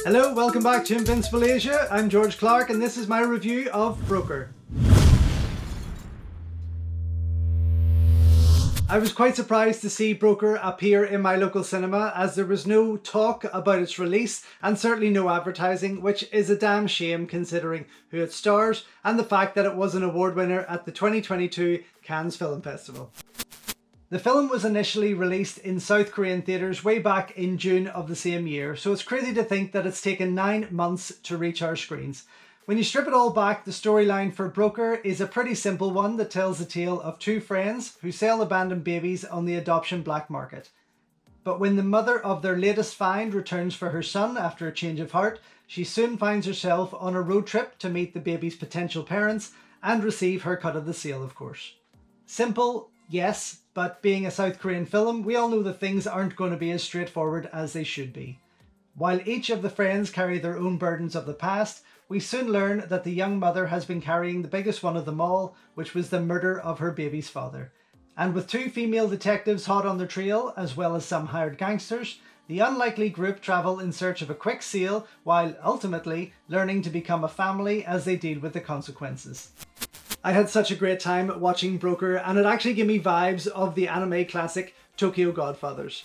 Hello, welcome back to Invincible Asia. I'm George Clark and this is my review of Broker. I was quite surprised to see Broker appear in my local cinema as there was no talk about its release and certainly no advertising, which is a damn shame considering who it stars and the fact that it was an award winner at the 2022 Cannes Film Festival. The film was initially released in South Korean theatres way back in June of the same year, so it's crazy to think that it's taken 9 months to reach our screens. When you strip it all back, the storyline for Broker is a pretty simple one that tells the tale of two friends who sell abandoned babies on the adoption black market. But when the mother of their latest find returns for her son after a change of heart, she soon finds herself on a road trip to meet the baby's potential parents and receive her cut of the sale, of course. Simple, yes, but being a South Korean film, we all know that things aren't going to be as straightforward as they should be. While each of the friends carry their own burdens of the past, we soon learn that the young mother has been carrying the biggest one of them all, which was the murder of her baby's father. And with two female detectives hot on their trail, as well as some hired gangsters, the unlikely group travel in search of a quick sale, while ultimately learning to become a family as they deal with the consequences. I had such a great time watching Broker, and it actually gave me vibes of the anime classic Tokyo Godfathers.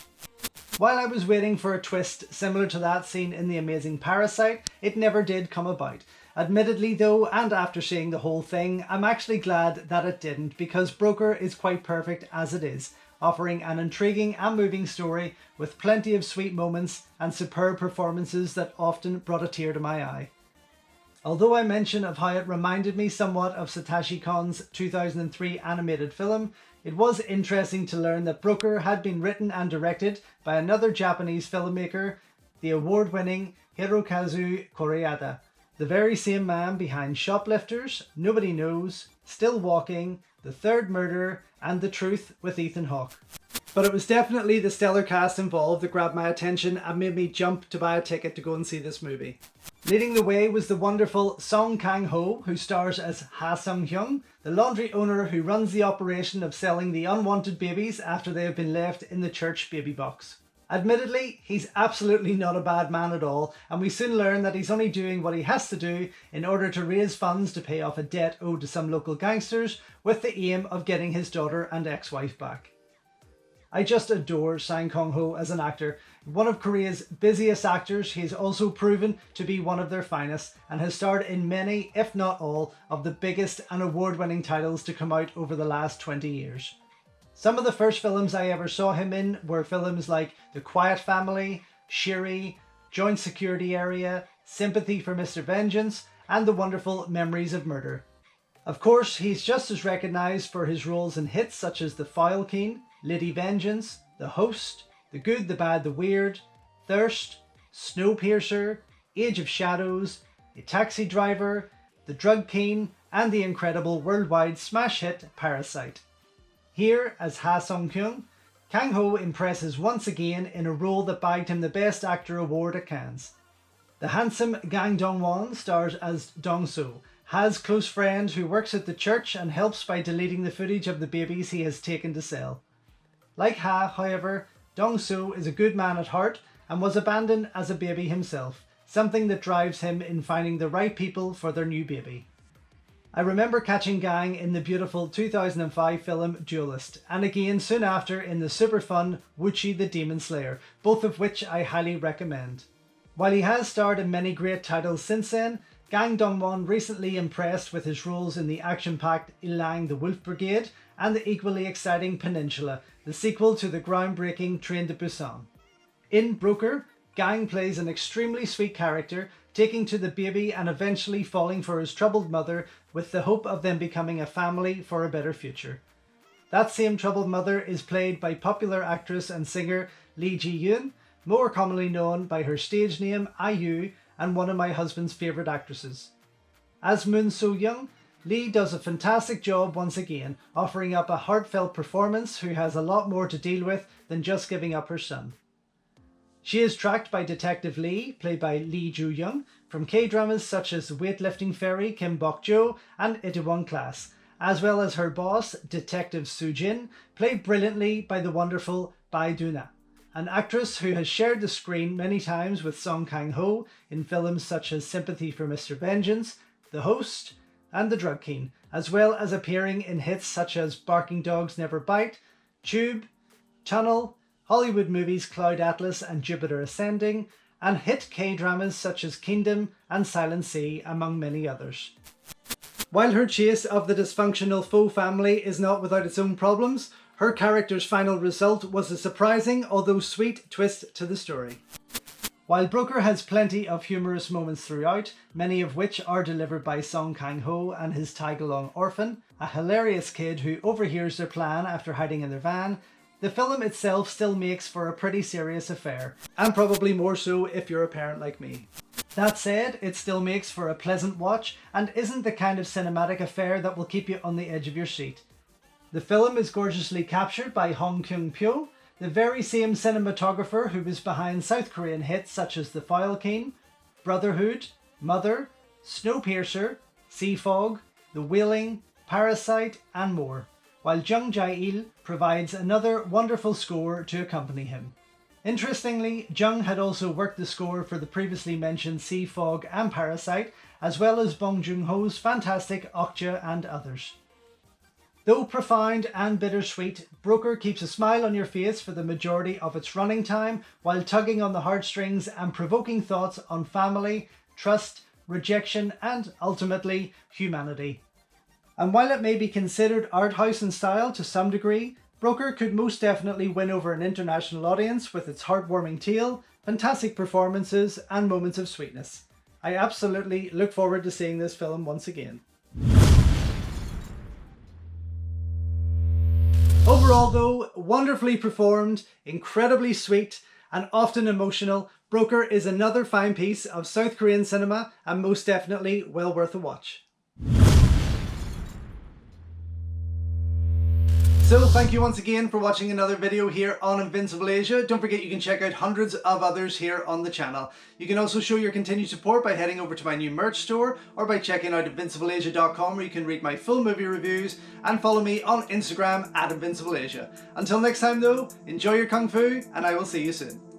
While I was waiting for a twist similar to that seen in the amazing Parasite, it never did come about. Admittedly though, and after seeing the whole thing, I'm actually glad that it didn't, because Broker is quite perfect as it is, offering an intriguing and moving story with plenty of sweet moments and superb performances that often brought a tear to my eye. Although I mention of how it reminded me somewhat of Satoshi Kon's 2003 animated film, it was interesting to learn that Broker had been written and directed by another Japanese filmmaker, the award-winning Hirokazu Kore-eda, the very same man behind Shoplifters, Nobody Knows, Still Walking, The Third Murder, and The Truth with Ethan Hawke. But it was definitely the stellar cast involved that grabbed my attention and made me jump to buy a ticket to go and see this movie. Leading the way was the wonderful Song Kang-ho, who stars as Ha Sung-hyung, the laundry owner who runs the operation of selling the unwanted babies after they have been left in the church baby box. Admittedly, he's absolutely not a bad man at all, and we soon learn that he's only doing what he has to do in order to raise funds to pay off a debt owed to some local gangsters with the aim of getting his daughter and ex-wife back. I just adore Song Kang-ho as an actor. One of Korea's busiest actors, he has also proven to be one of their finest and has starred in many, if not all, of the biggest and award-winning titles to come out over the last 20 years. Some of the first films I ever saw him in were films like The Quiet Family, Shiri, Joint Security Area, Sympathy for Mr. Vengeance, and the wonderful Memories of Murder. Of course, he's just as recognised for his roles in hits such as The Foul Keen, Lady Vengeance, The Host, The Good, the Bad, the Weird, Thirst, Snowpiercer, Age of Shadows, A Taxi Driver, The Drug King, and the incredible worldwide smash hit Parasite. Here, as Ha Sung-hyung, Kang-ho impresses once again in a role that bagged him the Best Actor award at Cannes. The handsome Gang Dong-won stars as Dong-soo, Ha's close friend who works at the church and helps by deleting the footage of the babies he has taken to sell. Like Ha, however, Dong-soo is a good man at heart and was abandoned as a baby himself, something that drives him in finding the right people for their new baby. I remember catching Gang in the beautiful 2005 film Duelist, and again soon after in the super fun Wuchi the Demon Slayer, both of which I highly recommend. While he has starred in many great titles since then, Gang Dong-won recently impressed with his roles in the action-packed Ilang the Wolf Brigade and the equally exciting Peninsula, the sequel to the groundbreaking Train to Busan. In Broker, Gang plays an extremely sweet character, taking to the baby and eventually falling for his troubled mother with the hope of them becoming a family for a better future. That same troubled mother is played by popular actress and singer Lee Ji-yoon, more commonly known by her stage name IU, and one of my husband's favourite actresses. As Moon So-young, Lee does a fantastic job once again, offering up a heartfelt performance who has a lot more to deal with than just giving up her son. She is tracked by Detective Lee, played by Lee Joo-young, from K-dramas such as Weightlifting Fairy Kim Bok-jo and Itaewon Class, as well as her boss, Detective Soo-jin, played brilliantly by the wonderful Bae Do-na. an actress who has shared the screen many times with Song Kang-ho in films such as Sympathy for Mr. Vengeance, The Host, and The Drug King, as well as appearing in hits such as Barking Dogs Never Bite, Tube, Tunnel, Hollywood movies Cloud Atlas and Jupiter Ascending, and hit K-dramas such as Kingdom and Silent Sea, among many others. While her chase of the dysfunctional faux family is not without its own problems, her character's final result was a surprising, although sweet, twist to the story. While Broker has plenty of humorous moments throughout, many of which are delivered by Song Kang-ho and his tag-along orphan, a hilarious kid who overhears their plan after hiding in their van, the film itself still makes for a pretty serious affair, and probably more so if you're a parent like me. That said, it still makes for a pleasant watch and isn't the kind of cinematic affair that will keep you on the edge of your seat. The film is gorgeously captured by Hong Kyung-pyo, the very same cinematographer who was behind South Korean hits such as The Foul King, Brotherhood, Mother, Snowpiercer, Sea Fog, The Wailing, Parasite, and more, while Jung Jae-il provides another wonderful score to accompany him. Interestingly, Jung had also worked the score for the previously mentioned Sea Fog and Parasite, as well as Bong Joon-ho's fantastic Okja and others. Though profound and bittersweet, Broker keeps a smile on your face for the majority of its running time, while tugging on the heartstrings and provoking thoughts on family, trust, rejection, and ultimately humanity. And while it may be considered art house in style to some degree, Broker could most definitely win over an international audience with its heartwarming tale, fantastic performances, and moments of sweetness. I absolutely look forward to seeing this film once again. Overall though, wonderfully performed, incredibly sweet, and often emotional, Broker is another fine piece of South Korean cinema and most definitely well worth a watch. So thank you once again for watching another video here on Invincible Asia. Don't forget you can check out hundreds of others here on the channel. You can also show your continued support by heading over to my new merch store or by checking out invincibleasia.com, where you can read my full movie reviews and follow me on Instagram @InvincibleAsia. Until next time though, enjoy your Kung Fu and I will see you soon.